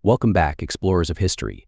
Welcome back, explorers of history.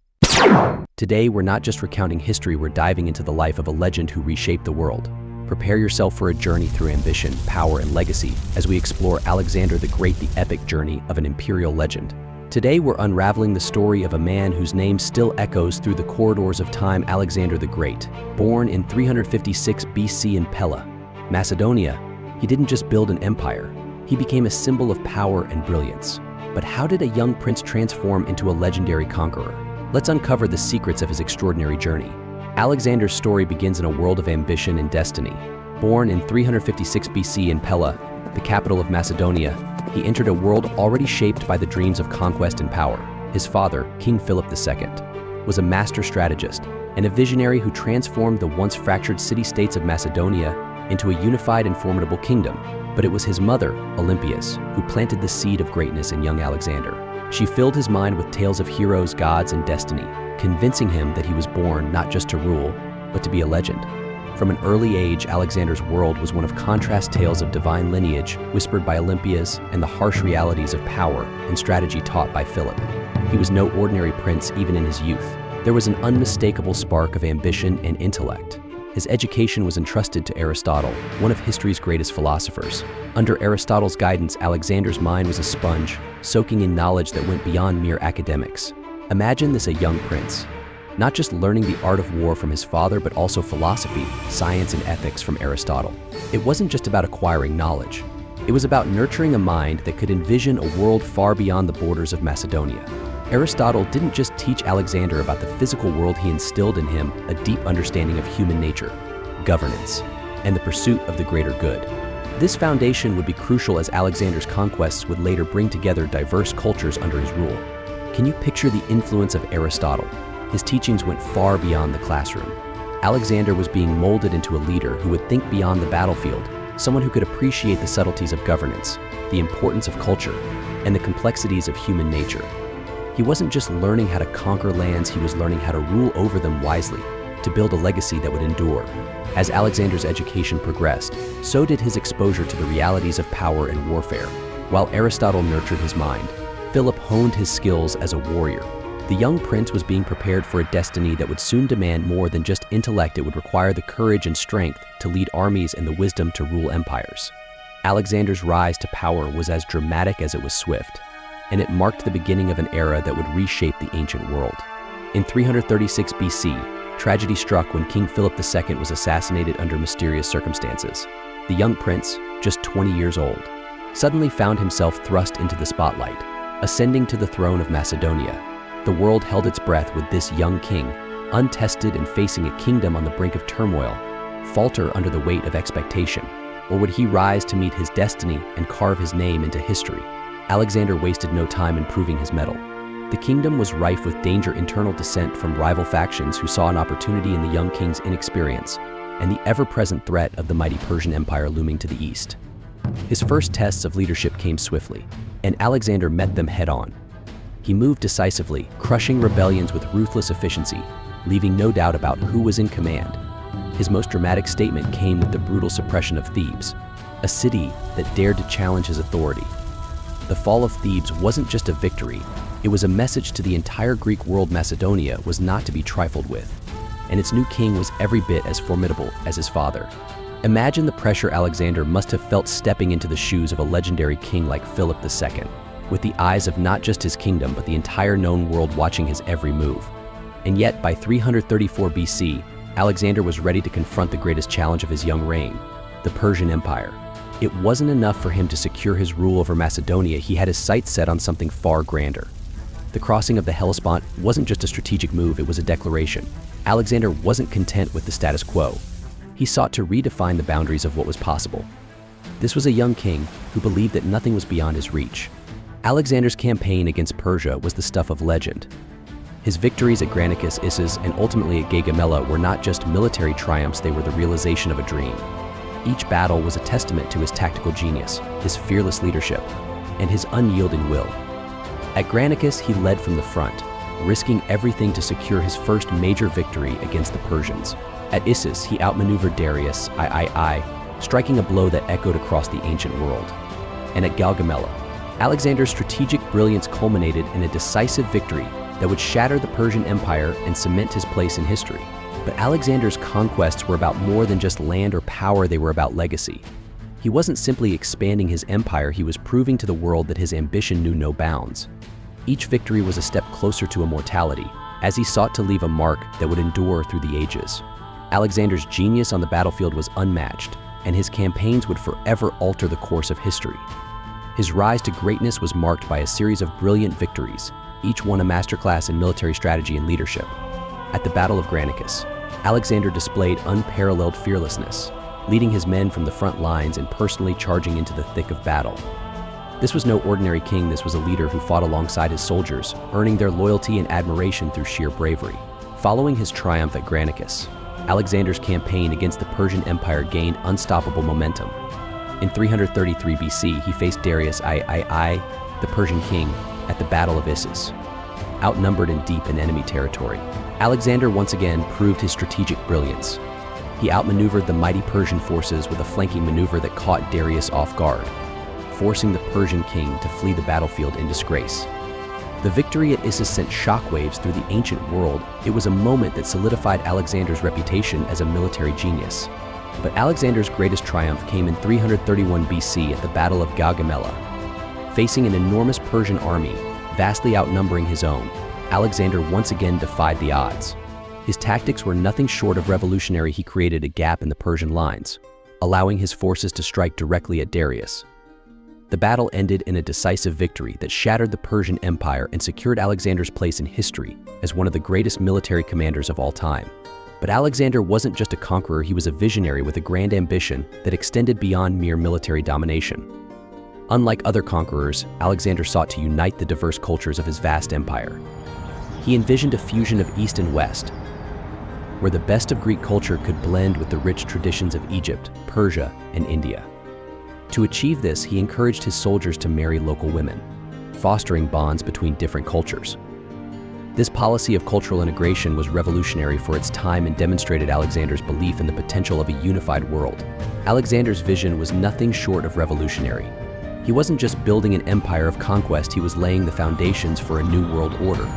Today, we're not just recounting history, we're diving into the life of a legend who reshaped the world. Prepare yourself for a journey through ambition, power, and legacy as we explore Alexander the Great, the epic journey of an imperial legend. Today, we're unraveling the story of a man whose name still echoes through the corridors of time, Alexander the Great. Born in 356 BC in Pella, Macedonia, he didn't just build an empire, he became a symbol of power and brilliance. But how did a young prince transform into a legendary conqueror? Let's uncover the secrets of his extraordinary journey. Alexander's story begins in a world of ambition and destiny. Born in 356 BC in Pella, the capital of Macedonia, he entered a world already shaped by the dreams of conquest and power. His father, King Philip II, was a master strategist and a visionary who transformed the once fractured city-states of Macedonia into a unified and formidable kingdom. But it was his mother, Olympias, who planted the seed of greatness in young Alexander. She filled his mind with tales of heroes, gods, and destiny, convincing him that he was born not just to rule, but to be a legend. From an early age, Alexander's world was one of contrast tales of divine lineage whispered by Olympias and the harsh realities of power and strategy taught by Philip. He was no ordinary prince even in his youth. There was an unmistakable spark of ambition and intellect. His education was entrusted to Aristotle, one of history's greatest philosophers. Under Aristotle's guidance, Alexander's mind was a sponge, soaking in knowledge that went beyond mere academics. Imagine this: a young prince, not just learning the art of war from his father, but also philosophy, science, and ethics from Aristotle. It wasn't just about acquiring knowledge. It was about nurturing a mind that could envision a world far beyond the borders of Macedonia. Aristotle didn't just teach Alexander about the physical world, he instilled in him a deep understanding of human nature, governance, and the pursuit of the greater good. This foundation would be crucial as Alexander's conquests would later bring together diverse cultures under his rule. Can you picture the influence of Aristotle? His teachings went far beyond the classroom. Alexander was being molded into a leader who would think beyond the battlefield, someone who could appreciate the subtleties of governance, the importance of culture, and the complexities of human nature. He wasn't just learning how to conquer lands, he was learning how to rule over them wisely, to build a legacy that would endure. As Alexander's education progressed, so did his exposure to the realities of power and warfare. While Aristotle nurtured his mind, Philip honed his skills as a warrior. The young prince was being prepared for a destiny that would soon demand more than just intellect. It would require the courage and strength to lead armies and the wisdom to rule empires. Alexander's rise to power was as dramatic as it was swift, and it marked the beginning of an era that would reshape the ancient world. In 336 BC, tragedy struck when King Philip II was assassinated under mysterious circumstances. The young prince, just 20 years old, suddenly found himself thrust into the spotlight, ascending to the throne of Macedonia. The world held its breath. Would this young king, untested and facing a kingdom on the brink of turmoil, falter under the weight of expectation? Or would he rise to meet his destiny and carve his name into history? Alexander wasted no time in proving his mettle. The kingdom was rife with danger, internal dissent from rival factions who saw an opportunity in the young king's inexperience, and the ever-present threat of the mighty Persian Empire looming to the east. His first tests of leadership came swiftly, and Alexander met them head-on. He moved decisively, crushing rebellions with ruthless efficiency, leaving no doubt about who was in command. His most dramatic statement came with the brutal suppression of Thebes, a city that dared to challenge his authority. The fall of Thebes wasn't just a victory, it was a message to the entire Greek world. Macedonia was not to be trifled with, and its new king was every bit as formidable as his father. Imagine the pressure Alexander must have felt stepping into the shoes of a legendary king like Philip II, with the eyes of not just his kingdom but the entire known world watching his every move. And yet, by 334 BC, Alexander was ready to confront the greatest challenge of his young reign, the Persian Empire. It wasn't enough for him to secure his rule over Macedonia. He had his sights set on something far grander. The crossing of the Hellespont wasn't just a strategic move, it was a declaration. Alexander wasn't content with the status quo. He sought to redefine the boundaries of what was possible. This was a young king who believed that nothing was beyond his reach. Alexander's campaign against Persia was the stuff of legend. His victories at Granicus, Issus, and ultimately at Gaugamela were not just military triumphs, they were the realization of a dream. Each battle was a testament to his tactical genius, his fearless leadership, and his unyielding will. At Granicus, he led from the front, risking everything to secure his first major victory against the Persians. At Issus, he outmaneuvered Darius, striking a blow that echoed across the ancient world. And at Gaugamela, Alexander's strategic brilliance culminated in a decisive victory that would shatter the Persian Empire and cement his place in history. But Alexander's conquests were about more than just land or power, they were about legacy. He wasn't simply expanding his empire, he was proving to the world that his ambition knew no bounds. Each victory was a step closer to immortality, as he sought to leave a mark that would endure through the ages. Alexander's genius on the battlefield was unmatched, and his campaigns would forever alter the course of history. His rise to greatness was marked by a series of brilliant victories, each one a masterclass in military strategy and leadership. At the Battle of Granicus, Alexander displayed unparalleled fearlessness, leading his men from the front lines and personally charging into the thick of battle. This was no ordinary king, this was a leader who fought alongside his soldiers, earning their loyalty and admiration through sheer bravery. Following his triumph at Granicus, Alexander's campaign against the Persian Empire gained unstoppable momentum. In 333 BC, he faced Darius I, the Persian king, at the Battle of Issus. Outnumbered and deep in enemy territory, Alexander once again proved his strategic brilliance. He outmaneuvered the mighty Persian forces with a flanking maneuver that caught Darius off guard, forcing the Persian king to flee the battlefield in disgrace. The victory at Issus sent shockwaves through the ancient world. It was a moment that solidified Alexander's reputation as a military genius. But Alexander's greatest triumph came in 331 BC at the Battle of Gaugamela. Facing an enormous Persian army, vastly outnumbering his own, Alexander once again defied the odds. His tactics were nothing short of revolutionary. He created a gap in the Persian lines, allowing his forces to strike directly at Darius. The battle ended in a decisive victory that shattered the Persian Empire and secured Alexander's place in history as one of the greatest military commanders of all time. But Alexander wasn't just a conqueror, he was a visionary with a grand ambition that extended beyond mere military domination. Unlike other conquerors, Alexander sought to unite the diverse cultures of his vast empire. He envisioned a fusion of East and West, where the best of Greek culture could blend with the rich traditions of Egypt, Persia, and India. To achieve this, he encouraged his soldiers to marry local women, fostering bonds between different cultures. This policy of cultural integration was revolutionary for its time and demonstrated Alexander's belief in the potential of a unified world. Alexander's vision was nothing short of revolutionary. He wasn't just building an empire of conquest, he was laying the foundations for a new world order.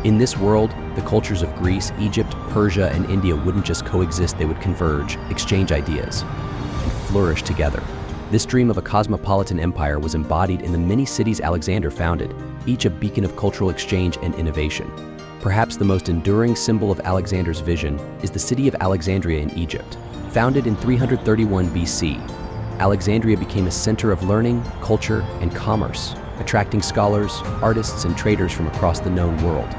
In this world, the cultures of Greece, Egypt, Persia, and India wouldn't just coexist, they would converge, exchange ideas, and flourish together. This dream of a cosmopolitan empire was embodied in the many cities Alexander founded, each a beacon of cultural exchange and innovation. Perhaps the most enduring symbol of Alexander's vision is the city of Alexandria in Egypt. Founded in 331 BC, Alexandria became a center of learning, culture, and commerce, attracting scholars, artists, and traders from across the known world.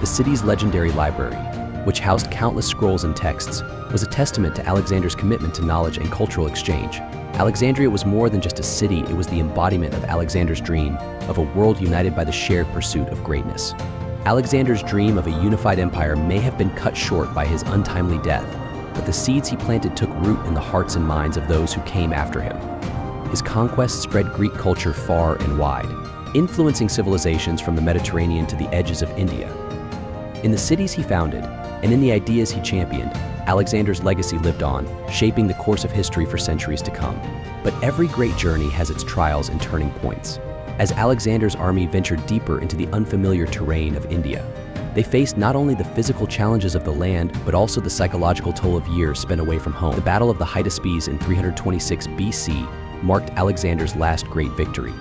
The city's legendary library, which housed countless scrolls and texts, was a testament to Alexander's commitment to knowledge and cultural exchange. Alexandria was more than just a city, it was the embodiment of Alexander's dream of a world united by the shared pursuit of greatness. Alexander's dream of a unified empire may have been cut short by his untimely death, but the seeds he planted took root in the hearts and minds of those who came after him. His conquests spread Greek culture far and wide, influencing civilizations from the Mediterranean to the edges of India. In the cities he founded, and in the ideas he championed, Alexander's legacy lived on, shaping the course of history for centuries to come. But every great journey has its trials and turning points. As Alexander's army ventured deeper into the unfamiliar terrain of India, they faced not only the physical challenges of the land, but also the psychological toll of years spent away from home. The Battle of the Hydaspes in 326 BC marked Alexander's last great victory,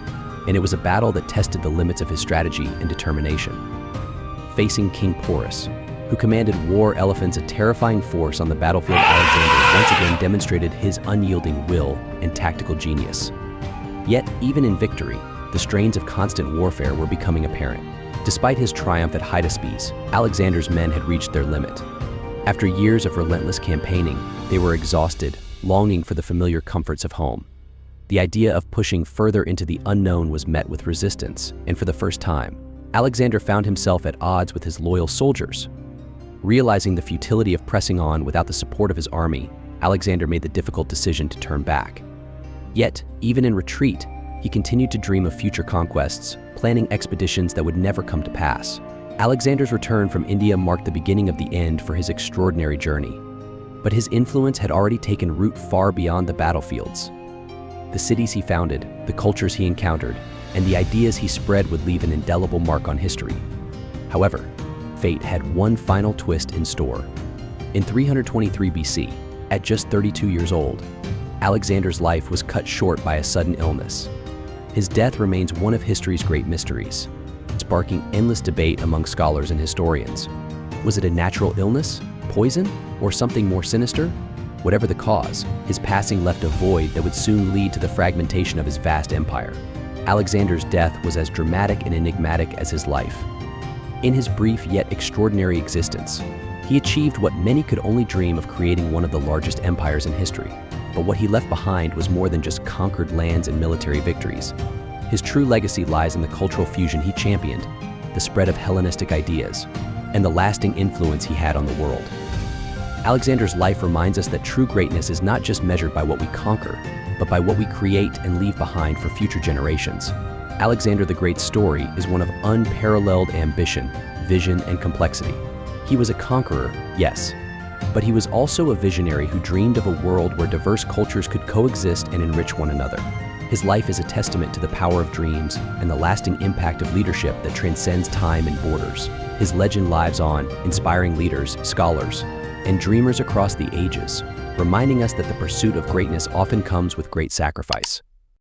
and it was a battle that tested the limits of his strategy and determination. Facing King Porus, who commanded war elephants, a terrifying force on the battlefield, Alexander once again demonstrated his unyielding will and tactical genius. Yet, even in victory, the strains of constant warfare were becoming apparent. Despite his triumph at Hydaspes, Alexander's men had reached their limit. After years of relentless campaigning, they were exhausted, longing for the familiar comforts of home. The idea of pushing further into the unknown was met with resistance, and for the first time, Alexander found himself at odds with his loyal soldiers. Realizing the futility of pressing on without the support of his army, Alexander made the difficult decision to turn back. Yet, even in retreat, he continued to dream of future conquests, planning expeditions that would never come to pass. Alexander's return from India marked the beginning of the end for his extraordinary journey. But his influence had already taken root far beyond the battlefields. The cities he founded, the cultures he encountered, and the ideas he spread would leave an indelible mark on history. However, fate had one final twist in store. In 323 BC, at just 32 years old, Alexander's life was cut short by a sudden illness. His death remains one of history's great mysteries, sparking endless debate among scholars and historians. Was it a natural illness, poison, or something more sinister? Whatever the cause, his passing left a void that would soon lead to the fragmentation of his vast empire. Alexander's death was as dramatic and enigmatic as his life. In his brief yet extraordinary existence, he achieved what many could only dream of: creating one of the largest empires in history. But what he left behind was more than just conquered lands and military victories. His true legacy lies in the cultural fusion he championed, the spread of Hellenistic ideas, and the lasting influence he had on the world. Alexander's life reminds us that true greatness is not just measured by what we conquer, but by what we create and leave behind for future generations. Alexander the Great's story is one of unparalleled ambition, vision, and complexity. He was a conqueror, yes, but he was also a visionary who dreamed of a world where diverse cultures could coexist and enrich one another. His life is a testament to the power of dreams and the lasting impact of leadership that transcends time and borders. His legend lives on, inspiring leaders, scholars, and dreamers across the ages, reminding us that the pursuit of greatness often comes with great sacrifice.